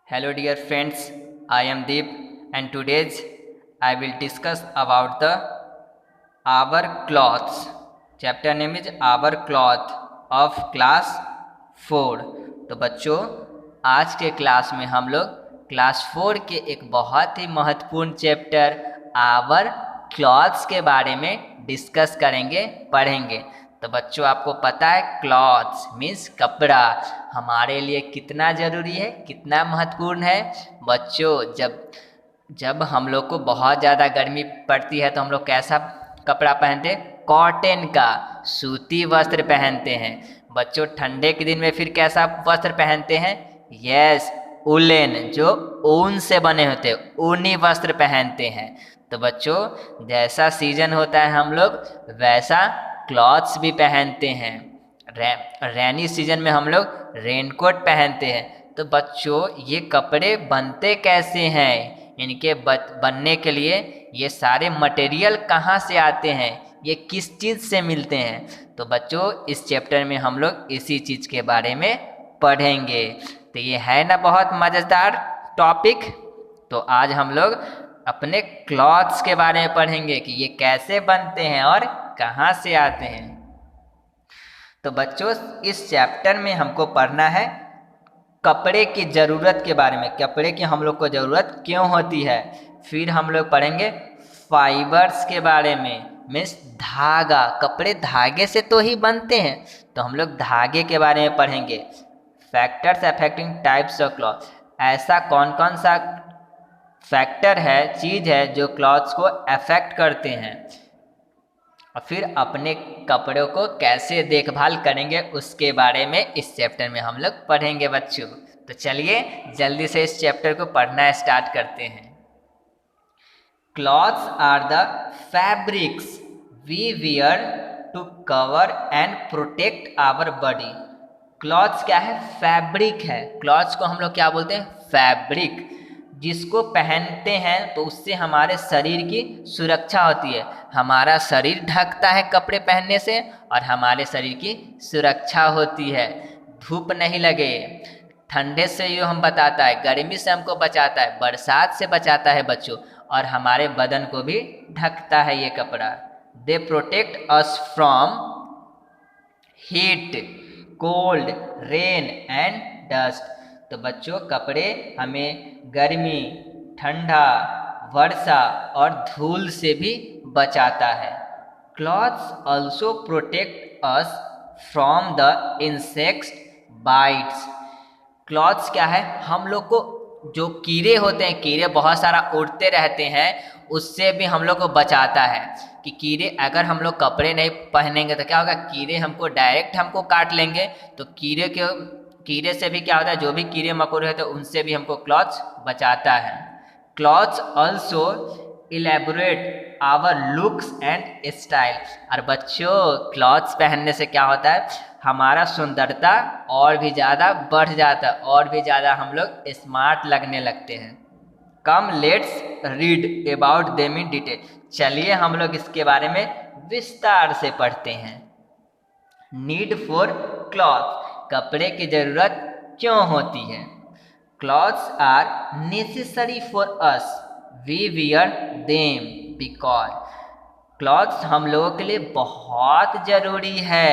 Hello dear friends, I am Deep and today's I will discuss about the our clothes. Chapter name is Our Cloth of class 4। तो बच्चों आज के class में हम लोग class 4 के एक बहुत ही महत्वपूर्ण चैप्टर आवर क्लॉथ्स के बारे में डिस्कस करेंगे, पढ़ेंगे। तो बच्चों आपको पता है क्लॉथ्स मीन्स कपड़ा हमारे लिए कितना ज़रूरी है, कितना महत्वपूर्ण है। बच्चों जब हम लोग को बहुत ज़्यादा गर्मी पड़ती है तो हम लोग कैसा कपड़ा पहनते हैं? कॉटन का सूती वस्त्र पहनते हैं। बच्चों ठंडे के दिन में फिर कैसा वस्त्र पहनते हैं? यस, उलेन, जो ऊन से बने होते हैं, ऊनी वस्त्र पहनते हैं। तो बच्चों जैसा सीजन होता है हम लोग वैसा क्लॉथ्स भी पहनते हैं। रेनी सीजन में हम लोग रेनकोट पहनते हैं। तो बच्चों ये कपड़े बनते कैसे हैं? इनके बनने के लिए ये सारे मटेरियल कहाँ से आते हैं, ये किस चीज़ से मिलते हैं? तो बच्चों इस चैप्टर में हम लोग इसी चीज़ के बारे में पढ़ेंगे। तो ये है ना बहुत मज़ेदार टॉपिक। तो आज हम लोग अपने क्लॉथ्स के बारे में पढ़ेंगे कि ये कैसे बनते हैं और कहाँ से आते हैं। तो बच्चों इस चैप्टर में हमको पढ़ना है कपड़े की ज़रूरत के बारे में, कपड़े की हम लोग को ज़रूरत क्यों होती है। फिर हम लोग पढ़ेंगे फाइबर्स के बारे में, मीन्स धागा, कपड़े धागे से तो ही बनते हैं, तो हम लोग धागे के बारे में पढ़ेंगे। Factors affecting types of cloth, ऐसा कौन कौन सा फैक्टर है, चीज़ है जो क्लॉथ्स को अफेक्ट करते हैं। और फिर अपने कपड़ों को कैसे देखभाल करेंगे उसके बारे में इस चैप्टर में हम लोग पढ़ेंगे बच्चों। तो चलिए जल्दी से इस चैप्टर को पढ़ना स्टार्ट करते हैं। Clothes are the fabrics we wear to cover and protect our body. Clothes क्या है? फैब्रिक है। क्लॉथ्स को हम लोग क्या बोलते हैं? फैब्रिक। जिसको पहनते हैं तो उससे हमारे शरीर की सुरक्षा होती है। हमारा शरीर ढकता है कपड़े पहनने से और हमारे शरीर की सुरक्षा होती है। धूप नहीं लगे, ठंडे से ये हम बताता है, गर्मी से हमको बचाता है, बरसात से बचाता है बच्चों, और हमारे बदन को भी ढकता है ये कपड़ा। They protect us from heat, cold, rain and dust. तो बच्चों कपड़े हमें गर्मी, ठंडा, वर्षा और धूल से भी बचाता है। Clothes also protect us from the insects bytes. Clothes क्या है? हम लोग को जो कीड़े होते हैं, कीड़े बहुत सारा उड़ते रहते हैं, उससे भी हम लोग को बचाता है। कि कीड़े अगर हम लोग कपड़े नहीं पहनेंगे तो क्या होगा? कीड़े हमको डायरेक्ट हमको काट लेंगे। तो कीड़े से भी क्या होता है? जो भी कीड़े मकोड़े होते हैं उनसे भी हमको क्लॉथ्स बचाता है। Clothes also elaborate our looks and style. और बच्चों क्लॉथ्स पहनने से क्या होता है? हमारा सुंदरता और भी ज़्यादा बढ़ जाता है, और भी ज़्यादा हम लोग स्मार्ट लगने लगते हैं। Come let's read about them in detail. चलिए हम लोग इसके बारे में विस्तार से पढ़ते हैं। नीड फॉर क्लॉथ, कपड़े की ज़रूरत क्यों होती है? Clothes are necessary for us, we wear them because. Clothes हम लोगों के लिए बहुत ज़रूरी है,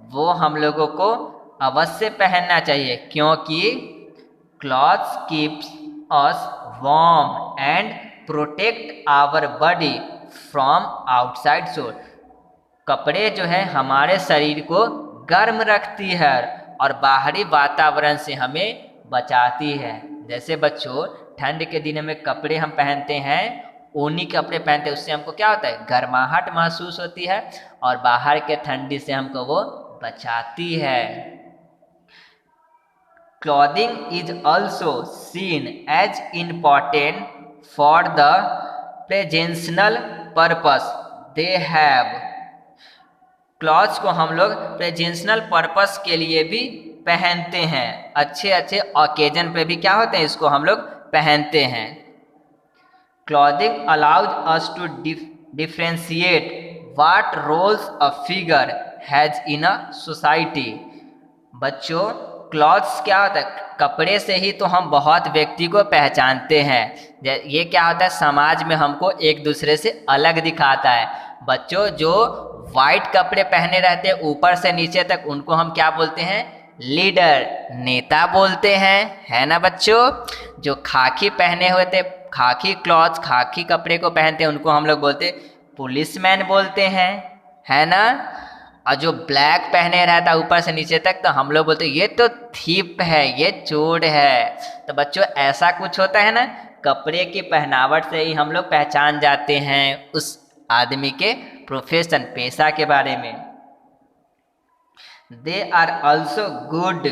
वो हम लोगों को अवश्य पहनना चाहिए, क्योंकि clothes keeps us warm and protect our body from outside soul. कपड़े जो है हमारे शरीर को गर्म रखती है और बाहरी वातावरण से हमें बचाती है। जैसे बच्चों ठंड के दिन में कपड़े हम पहनते हैं, ऊनी कपड़े पहनते हैं, उससे हमको क्या होता है? गर्माहट महसूस होती है और बाहर के ठंडी से हमको वो बचाती है। Clothing is also seen as important for the presentational purpose they have. Clothes को हम लोग प्रेजेंशनल पर्पस के लिए भी पहनते हैं। अच्छे अच्छे ओकेजन पे भी क्या होते हैं? इसको हम लोग पहनते हैं। Clothing allows us to differentiate what roles a figure has in a society. बच्चों क्लॉथ्स क्या होता है, कपड़े से ही तो हम बहुत व्यक्ति को पहचानते हैं। ये क्या होता है, समाज में हमको एक दूसरे से अलग दिखाता है। बच्चों जो वाइट कपड़े पहने रहते हैं ऊपर से नीचे तक, उनको हम क्या बोलते हैं, लीडर, नेता बोलते हैं, है ना बच्चों। जो खाकी पहने हुए थे, खाकी क्लॉथ, खाकी कपड़े को पहनते हैं, उनको हम लोग बोलते पुलिसमैन बोलते हैं, है ना। और जो ब्लैक पहने रहता है ऊपर से नीचे तक, तो हम लोग बोलते हैं ये तो थीप है, ये चोर है। तो बच्चों ऐसा कुछ होता है ना, कपड़े की पहनावट से ही हम लोग पहचान जाते हैं उस आदमी के प्रोफेशन, पेशा के बारे में। They are also good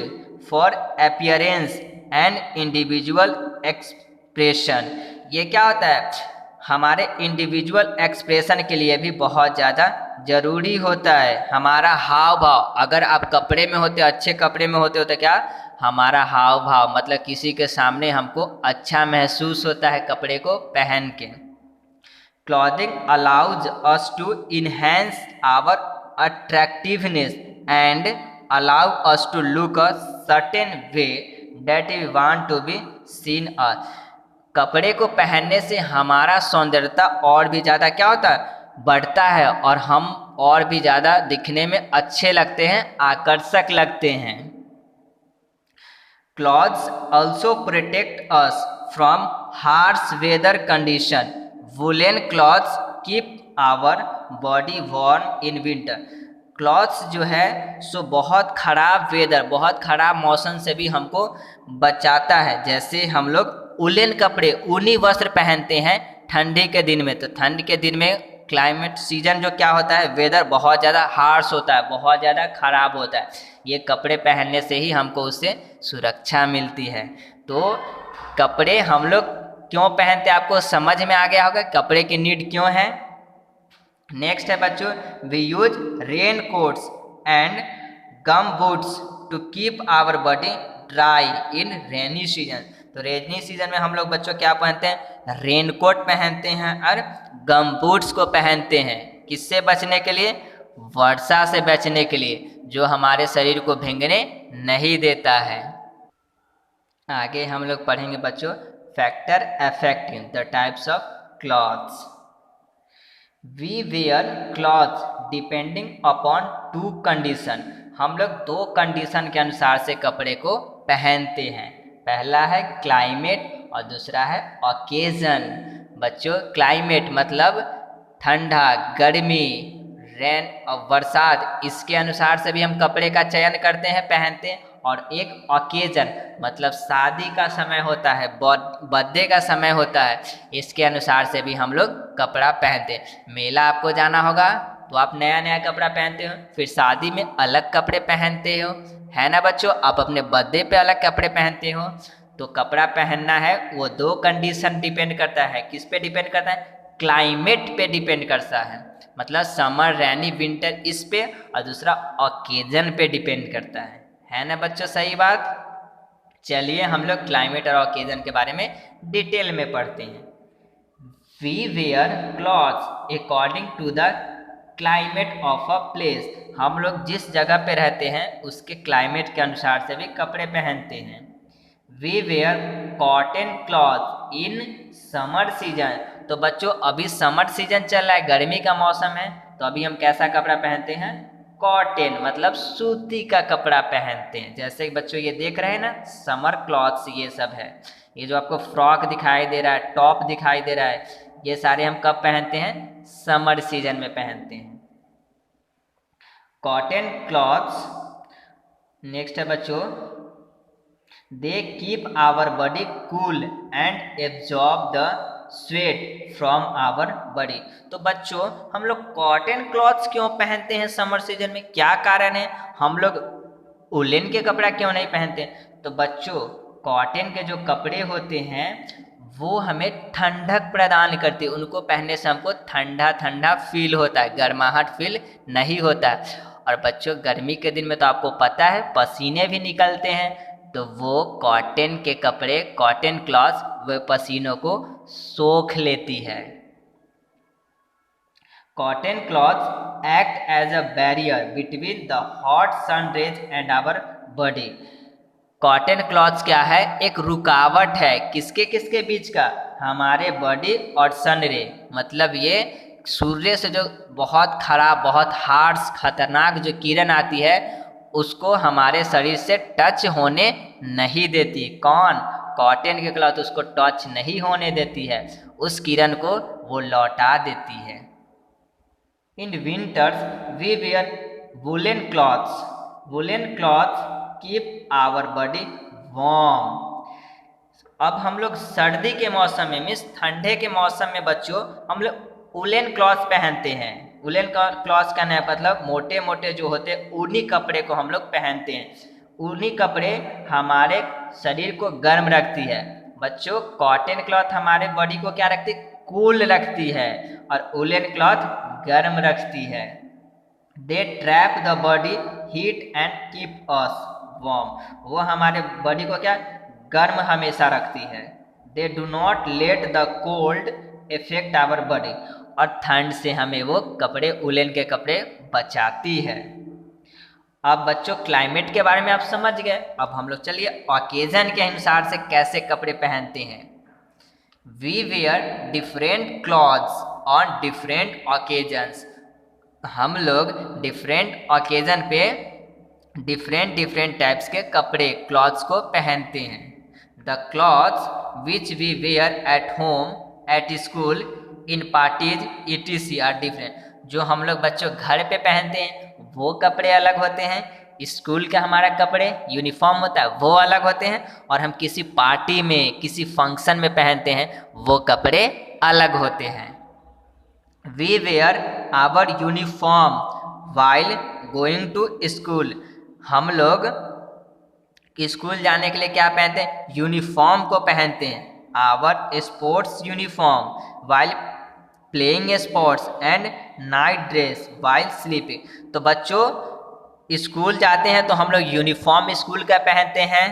for appearance and individual expression. ये क्या होता है, हमारे इंडिविजुअल एक्सप्रेशन के लिए भी बहुत ज़्यादा जरूरी होता है। हमारा हाव भाव, अगर आप कपड़े में होते, अच्छे कपड़े में होते हो, तो क्या हमारा हाव भाव, मतलब किसी के सामने हमको अच्छा महसूस होता है कपड़े को पहन के। Clothing allows us to enhance our attractiveness and allow us to look a certain way that we want to be seen as. कपड़े को पहनने से हमारा सौंदर्यता और भी ज़्यादा क्या होता है, बढ़ता है, और हम और भी ज़्यादा दिखने में अच्छे लगते हैं, आकर्षक लगते हैं। Clothes also protect us from harsh weather condition. Woollen clothes keep our body warm in winter. Clothes जो है सो बहुत ख़राब वेदर, बहुत ख़राब मौसम से भी हमको बचाता है। जैसे हम लोग उलेन कपड़े, ऊनी वस्त्र पहनते हैं ठंडी के दिन में, तो ठंड के दिन में क्लाइमेट सीजन जो क्या होता है, वेदर बहुत ज़्यादा हार्श होता है, बहुत ज़्यादा ख़राब होता है। ये कपड़े पहनने से ही हमको उससे सुरक्षा मिलती है। तो कपड़े हम लोग क्यों पहनते हैं, आपको समझ में आ गया होगा कपड़े की नीड क्यों है। नेक्स्ट है बच्चों, we use rain coats and gum boots to keep our body dry in rainy season. तो रेनी सीजन में हम लोग बच्चों क्या पहनते हैं, रेन कोट पहनते हैं और गम बूट्स को पहनते हैं। किससे बचने के लिए, वर्षा से बचने के लिए, जो हमारे शरीर को भीगने नहीं देता है। आगे हम लोग पढ़ेंगे बच्चों, factor affecting the types of clothes. We wear clothes depending upon to condition. हम लोग दो कंडीशन के अनुसार से कपड़े को पहनते हैं। पहला है क्लाइमेट और दूसरा है ओकेजन। बच्चों क्लाइमेट मतलब ठंडा, गर्मी, रेन और बरसात, इसके अनुसार से भी हम कपड़े का चयन करते हैं, पहनते हैं। और एक ओकेजन मतलब शादी का समय होता है, बर्थडे का समय होता है, इसके अनुसार से भी हम लोग कपड़ा पहनते हैं। मेला आपको जाना होगा तो आप नया नया कपड़ा पहनते हो, फिर शादी में अलग कपड़े पहनते हो, है ना बच्चों। आप अपने बर्थडे पे अलग कपड़े पहनते हो। तो कपड़ा पहनना है वो दो कंडीशन डिपेंड करता है, किस पे डिपेंड करता है, क्लाइमेट पे डिपेंड करता है, मतलब समर, रेनी, विंटर, इस पे, और दूसरा ओकेजन पे डिपेंड करता है ना बच्चों, सही बात। चलिए हम लोग क्लाइमेट और ओकेजन के बारे में डिटेल में पढ़ते हैं। We wear clothes according to the climate of a place. हम लोग जिस जगह पे रहते हैं उसके क्लाइमेट के अनुसार से भी कपड़े पहनते हैं। We wear cotton cloth in summer season. तो बच्चों अभी समर सीजन चल रहा है, गर्मी का मौसम है, तो अभी हम कैसा कपड़ा पहनते हैं, कॉटन मतलब सूती का कपड़ा पहनते हैं। जैसे बच्चों ये देख रहे हैं ना, समर क्लॉथ्स ये सब है। ये जो आपको फ्रॉक दिखाई दे रहा है, टॉप दिखाई दे रहा है, ये सारे हम कब पहनते हैं, समर सीजन में पहनते हैं कॉटन क्लॉथ्स। नेक्स्ट है बच्चों, they keep our body cool and absorb the sweat from our body. तो बच्चों हम लोग कॉटन क्लॉथ्स क्यों पहनते हैं समर सीजन में, क्या कारण है, हम लोग उलेन के कपड़ा क्यों नहीं पहनते। तो बच्चों कॉटन के जो कपड़े होते हैं वो हमें ठंडक प्रदान करती है, उनको पहनने से हमको ठंडा ठंडा फील होता है, गर्माहट फील नहीं होता है। और बच्चों गर्मी के दिन में तो आपको पता है पसीने भी निकलते हैं, तो वो कॉटन के कपड़े, कॉटन क्लॉथ्स वो पसीनों को सोख लेती है। Cotton clothes act as a barrier between the hot sun rays and our body. Cotton clothes क्या है, एक रुकावट है किसके किसके बीच का, हमारे बॉडी और सन रे, मतलब ये सूर्य से जो बहुत खराब, बहुत हार्श, खतरनाक जो किरण आती है उसको हमारे शरीर से टच होने नहीं देती। कौन, कॉटन के क्लॉथ उसको टच नहीं होने देती है, उस किरण को वो लौटा देती है। In winters we wear woollen clothes, woollen clothes keep our body warm. अब हम लोग सर्दी के मौसम में, मीन्स ठंडे के मौसम में बच्चों हम लोग वुलन क्लॉथ पहनते हैं। वुलन क्लॉथ का नया मतलब मोटे मोटे जो होते हैं ऊनी कपड़े को हम लोग पहनते हैं। ऊनी कपड़े हमारे शरीर को गर्म रखती है बच्चों। कॉटन क्लॉथ हमारे बॉडी को क्या रखती है, कूल रखती है, और वुलन क्लॉथ गर्म रखती है। They trap the body heat and keep us warm. वो हमारे बॉडी को क्या गर्म हमेशा रखती है। They do not let the cold effect our body, और ठंड से हमें वो कपड़े, वुलन के कपड़े बचाती है। अब बच्चों क्लाइमेट के बारे में आप समझ गए। अब हम लोग चलिए ओकेजन के अनुसार से कैसे कपड़े पहनते हैं। We wear different clothes on different occasions. हम लोग डिफरेंट ओकेजन पे डिफरेंट डिफरेंट टाइप्स के कपड़े, क्लॉथ्स को पहनते हैं। The clothes which we wear at home, at school, in parties etc are different. जो हम लोग बच्चों घर पे पहनते हैं वो कपड़े अलग होते हैं, स्कूल का हमारा कपड़े यूनिफॉर्म होता है वो अलग होते हैं, और हम किसी पार्टी में, किसी फंक्शन में पहनते हैं वो कपड़े अलग होते हैं। We wear our uniform while going to school. हम लोग स्कूल जाने के लिए क्या पहनते हैं, यूनिफॉर्म को पहनते हैं। Our sports uniform while playing sports and night dress while sleeping. तो बच्चों स्कूल जाते हैं तो हम लोग यूनिफॉर्म स्कूल का पहनते हैं।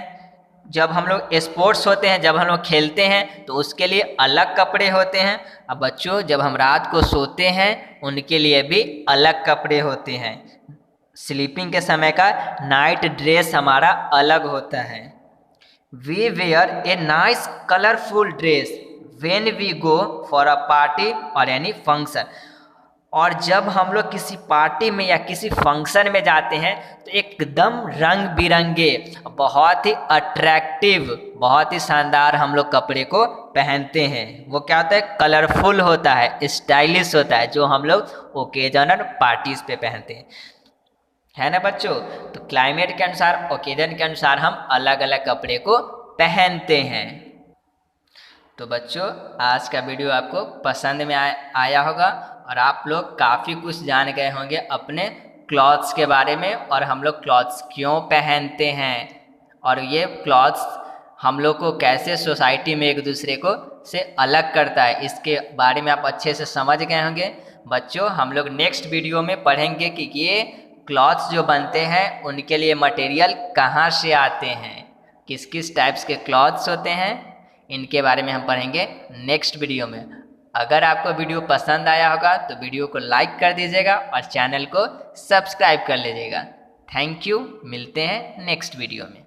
जब हम लोग स्पोर्ट्स होते हैं, जब हम लोग खेलते हैं तो उसके लिए अलग कपड़े होते हैं। अब बच्चों जब हम रात को सोते हैं उनके लिए भी अलग कपड़े होते हैं। स्लीपिंग के समय का नाइट ड्रेस हमारा अलग होता है। We wear a nice colourful dress when we go for a party और एनी फंक्शन। और जब हम लोग किसी पार्टी में या किसी फंक्शन में जाते हैं तो एकदम रंग बिरंगे, बहुत ही अट्रैक्टिव, बहुत ही शानदार हम लोग कपड़े को पहनते हैं। वो क्या होता है, कलरफुल होता है, स्टाइलिश होता है, जो हम लोग ओकेजन और पार्टीज पे पहनते हैं, है ना बच्चों। तो क्लाइमेट के अनुसार, ओकेजन के अनुसार हम अलग अलग कपड़े को पहनते हैं। तो बच्चों आज का वीडियो आपको पसंद में आया होगा और आप लोग काफ़ी कुछ जान गए होंगे अपने क्लॉथ्स के बारे में, और हम लोग क्लॉथ्स क्यों पहनते हैं, और ये क्लॉथ्स हम लोग को कैसे सोसाइटी में एक दूसरे को से अलग करता है, इसके बारे में आप अच्छे से समझ गए होंगे। बच्चों हम लोग नेक्स्ट वीडियो में पढ़ेंगे कि ये क्लॉथ्स जो बनते हैं उनके लिए मटेरियल कहाँ से आते हैं, किस किस टाइप्स के क्लॉथ्स होते हैं, इनके बारे में हम पढ़ेंगे नेक्स्ट वीडियो में। अगर आपको वीडियो पसंद आया होगा तो वीडियो को लाइक कर दीजिएगा और चैनल को सब्सक्राइब कर लीजिएगा। थैंक यू, मिलते हैं नेक्स्ट वीडियो में।